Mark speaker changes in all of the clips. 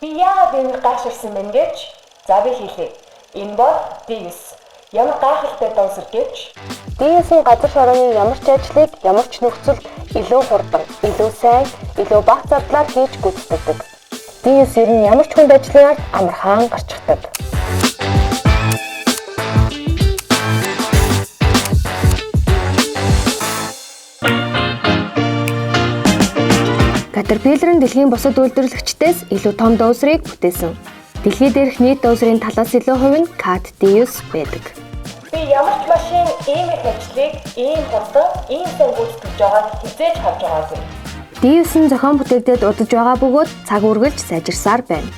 Speaker 1: Би яагаад энэ гайхширсан бэ гэж? За би хэлье. Энэ бол D9. Ямар гайхалтай доосэр гэж? D9-ийн газар шорооны ямар ч ажлыг ямар ч нөхцөлд илүү хурдан, илүү сайн, илүү бага зардлаар хийж гүйцэтгэдэг. D9 ер нь ямар ч хүнд ажлаар амархан гарчихдаг.
Speaker 2: Caterpillar нь дэлхийн бусад үйлдвэрлэгчдээс илүү том доосрыг бүтээсэн. Дэлхий дээрх нийт доосрын талаас илүү хувь нь CAT D9 байдаг.
Speaker 1: Би ямар ч машин ийм их ажлыг ийм хурдан, ийм сайн гүйцэтгэж байгааг хизээж харж байгаагүй.
Speaker 2: D9 зохион бүтээгдээд удаж байгаа бөгөөд цаг үргэлж сайжирсаар байна.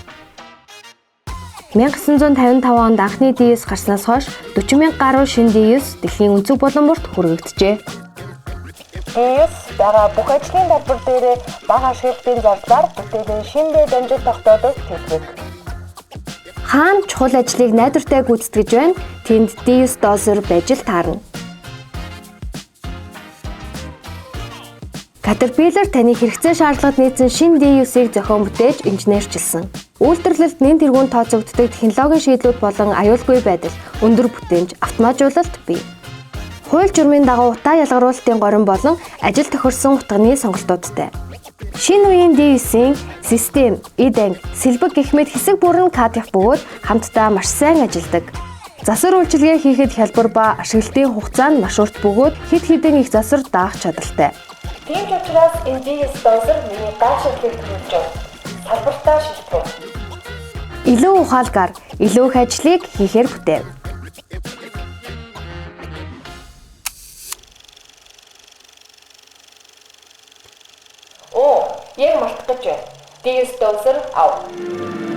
Speaker 2: 1955 онд анхны D9 гарснаас хойш 40,000 гаруй шинэ D9 дэлхийн өнцөг булан бүрт хүрэгджээ.
Speaker 1: D9 байгаа бүх ажлын талбар дээрээ бага ашиглалтын зардлаар бүтээлийн шинэ дамжуулалт тогтоодод төлөвлөдөг.
Speaker 2: Хаана чухал ажлыг найдвартай гүйцэтгэж байна, тэнд D9 доосор байж л таарна. Caterpillar таны хэрэгцээ шаардлагад нийцсэн шинэ D9-ийг зохион бүтээж инженерчилсэн. Үйлдвэрлэлд нэн тэргүүн тооцогддог технологийн шийдлүүд болон аюулгүй байдал, өндөр бүтээмж, автоматжуулалт бий. Хууль журмын дагуу утаа ялгаруулалтын горин болон ажил тохирсон утганы сонголтуудтай. Шинэ үеийн D9-ийн систем, эд анги, сэлбэг гэх мэт хэсэг бүр нь CAT-ийн бөгөөд хамтдаа маш сайн ажилладаг. Засвар үйлчилгээ хийхэд хялбар ба ашиглалтын хугацаа нь маш урт бөгөөд хэд хэдэн их засвар даах чадaltaй.
Speaker 1: Тийм ч учраас энэ D9 доосор миний гайхширлыг төрүүлж байна. Салбартаа шилтгэв.
Speaker 2: Илүү ухаалгаар, илүү их ажлыг хийхээр бүтээв.
Speaker 1: Яг мартах гэж байна. D9 доосор ав.